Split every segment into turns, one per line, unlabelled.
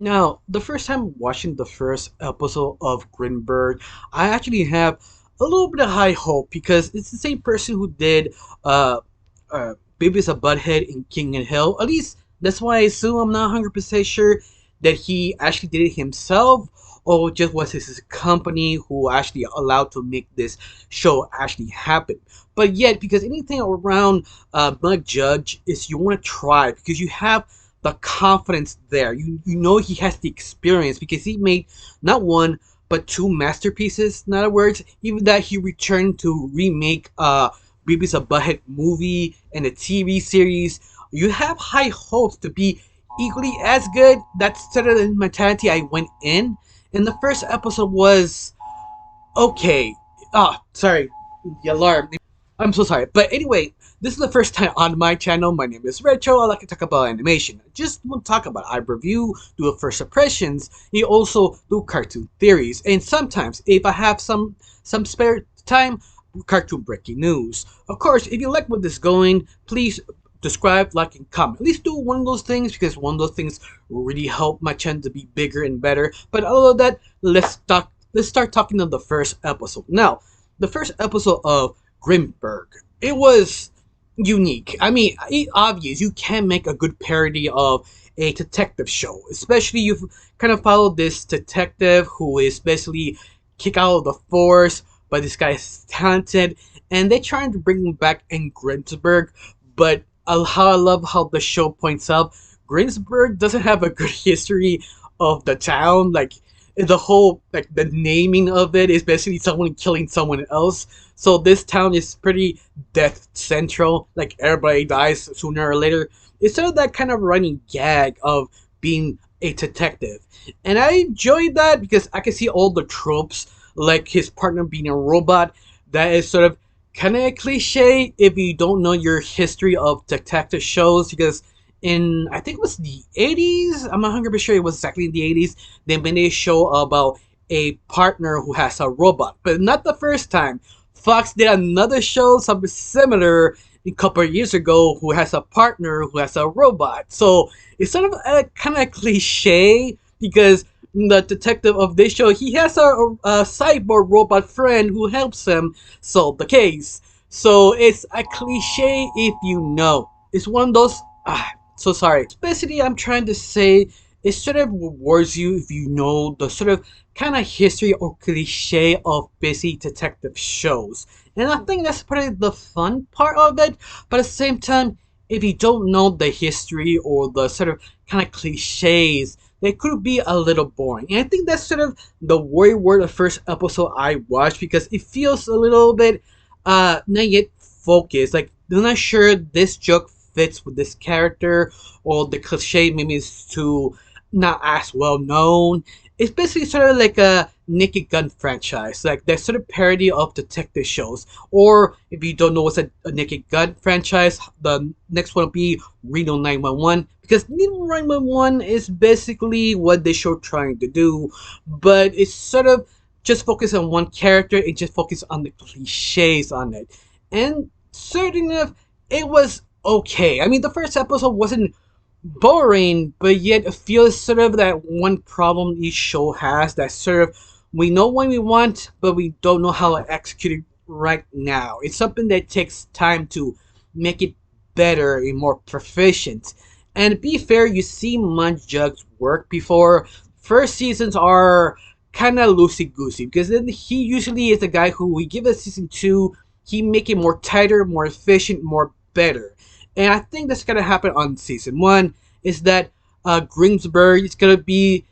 Now, the first time watching the first episode of Grimsburg, I actually have a little bit of high hope because it's the same person who did uh, Baby's a Butthead in King and Hill. At least that's why I assume. I'm not 100% sure that he actually did it himself or just was his company who actually allowed to make this show actually happen. But yet, because anything around Mike Judge is you want to try because you have the confidence there. You know he has the experience because he made not one but two masterpieces. In other words, even that he returned to remake Beavis a Butthead movie and a TV series, you have high hopes to be equally as good. That's sort of the mentality I went in. And the first episode was okay. Sorry, the alarm. I'm so sorry. But anyway, this is the first time on my channel. My name is Retro. I like to talk about animation. I just want to talk about I review, do a first impressions. You also do cartoon theories, and sometimes if I have some spare time, cartoon breaking news. Of course, if you like what this is going, please subscribe, like, and comment. At least do one of those things because one of those things will really help my channel to be bigger and better. But other than that, let's talk. Let's start talking of the first episode. Now, the first episode of Grimsburg. It was unique. I mean, it's obvious you can make a good parody of a detective show, especially you've kind of followed this detective who is basically kicked out of the force, but this guy is talented, and they're trying to bring him back in Grimsburg. But how I love how the show points out, Grimsburg doesn't have a good history of the town. Like the whole the naming of it is basically someone killing someone else. So this town is pretty death central. Like everybody dies sooner or later. It's sort of that kind of running gag of being a detective, and I enjoyed that because I can see all the tropes, like his partner being a robot. That is sort of kind of a cliche if you don't know your history of detective shows because in I think it was the 80s. I'm not 100% sure it was exactly in the 80s. They made a show about a partner who has a robot, but not the first time. Fox did another show, something similar, a couple of years ago, who has a partner who has a robot. So it's sort of a kind of cliche because the detective of this show he has a cyborg robot friend who helps him solve the case. So it's a cliche if you know. It's one of those. So sorry. Basically, I'm trying to say it sort of rewards you if you know the sort of kind of history or cliche of busy detective shows. And I think that's probably the fun part of it. But at the same time, if you don't know the history or the sort of kind of cliches, they could be a little boring. And I think that's sort of the worry word of the first episode I watched because it feels a little bit not yet focused. Like I'm not sure this joke fits with this character or the cliche maybe is too not as well known. It's basically sort of like a Naked Gun franchise, like that sort of parody of detective shows. Or if you don't know what's a Naked Gun franchise, the next one will be Reno 911 because Reno 911 is basically what the show trying to do, but it's sort of just focus on one character and just focus on the cliches on it. And certain enough, it was okay. I mean, the first episode wasn't boring, but yet it feels sort of that one problem each show has that sort of we know what we want, but we don't know how to execute it right now. It's something that takes time to make it better and more proficient. And to be fair, you see Munch Jug's work before. First seasons are kind of loosey goosey because then he usually is the guy who we give a season two, he make it more tighter, more efficient, more better. And I think that's gonna happen on season one. Is that Grimsburg is gonna be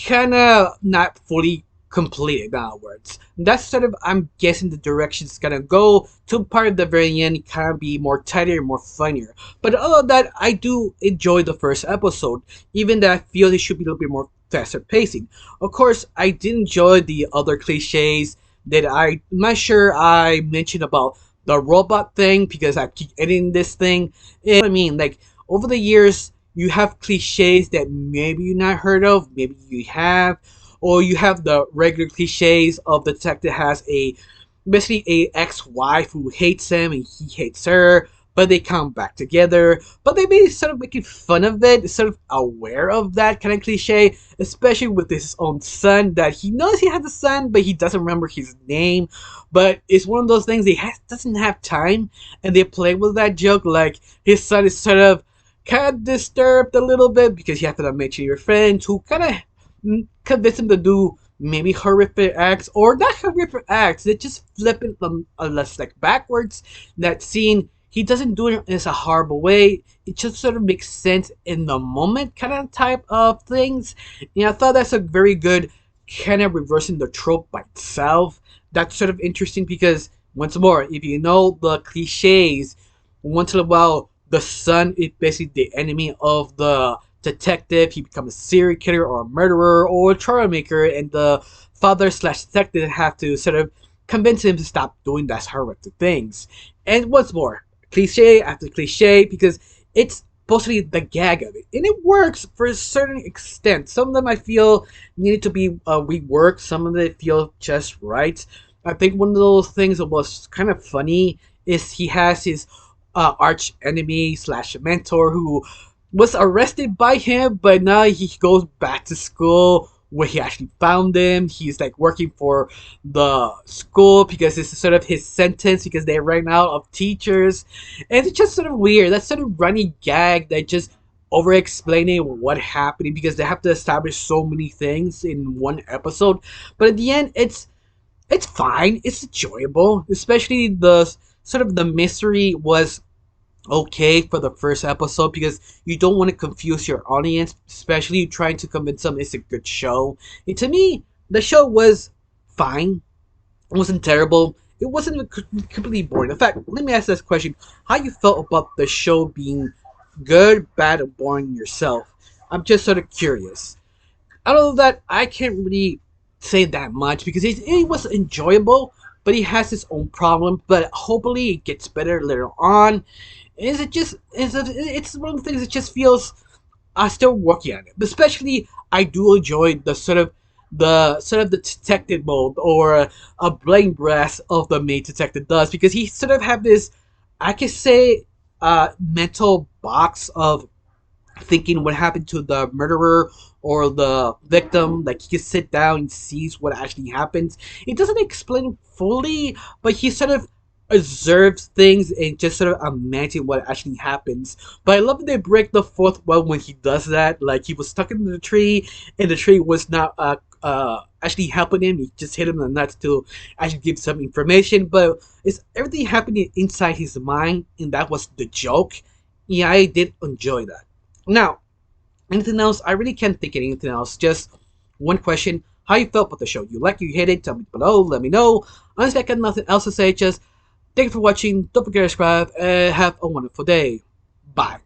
kind of not fully completed. In other words, that's sort of I'm guessing the direction it's gonna go. To part of the very end, kind of be more tighter, more funnier. But other than that, I do enjoy the first episode, even though I feel it should be a little bit more faster pacing. Of course, I did enjoy the other cliches that I'm not sure I mentioned about the robot thing because I keep editing this thing. You know what I mean? Like over the years, you have cliches that maybe you not heard of, maybe you have, or you have the regular cliches of the detective has a basically a ex-wife who hates him and he hates her, but they come back together. But they may sort of making fun of it, sort of aware of that kind of cliche, especially with his own son, that he knows he has a son, but he doesn't remember his name. But it's one of those things doesn't have time, and they play with that joke like his son is sort of kind of disturbed a little bit because you have to mention your friends who kind of convince him to do maybe horrific acts or not horrific acts. They just flip it less like backwards. That scene, he doesn't do it in a horrible way. It just sort of makes sense in the moment kind of type of things. I thought that's a very good kind of reversing the trope by itself. That's sort of interesting because once more, if you know the cliches, once in a while the son is basically the enemy of the detective. He becomes a serial killer or a murderer or a troublemaker, and the father slash detective have to sort of convince him to stop doing that horrific things. And once more, cliche after cliche, because it's mostly the gag of it, and it works for a certain extent. Some of them I feel needed to be reworked. Some of them feel just right. I think one of those things that was kind of funny is he has his arch enemy slash mentor who was arrested by him, but now he goes back to school where he actually found him. He's like working for the school because this is sort of his sentence because they ran out of teachers. And it's just sort of weird. That sort of running gag that just over explaining what happened because they have to establish so many things in one episode. But at the end it's fine. It's enjoyable. Especially the sort of the mystery was okay for the first episode because you don't want to confuse your audience, especially trying to convince them it's a good show. And to me, the show was fine. It wasn't terrible. It wasn't completely boring. In fact, let me ask this question: how you felt about the show being good, bad, or boring yourself? I'm just sort of curious. Out of that, I can't really say that much because it was enjoyable, but it has its own problem. But hopefully, it gets better later on. Is it just? It's one of the things that just feels. I'm still working on it, but especially I do enjoy the detective mode or a brain blast of the main detective does because he sort of have this, I could say, mental box of thinking what happened to the murderer or the victim. Like he can sit down and sees what actually happens. It doesn't explain fully, but he sort of observes things and just sort of imagine what actually happens. But I love that they break the fourth wall when he does that. Like he was stuck in the tree and the tree was not actually helping him. He just hit him in the nuts to actually give some information. But it's everything happening inside his mind, and that was the joke. Yeah, I did enjoy that. Now, anything else? I really can't think of anything else. Just one question. How you felt about the show? You like it, you hate it? Tell me below. Let me know. Honestly, I got nothing else to say. Just thank you for watching. Don't forget to subscribe and have a wonderful day. Bye.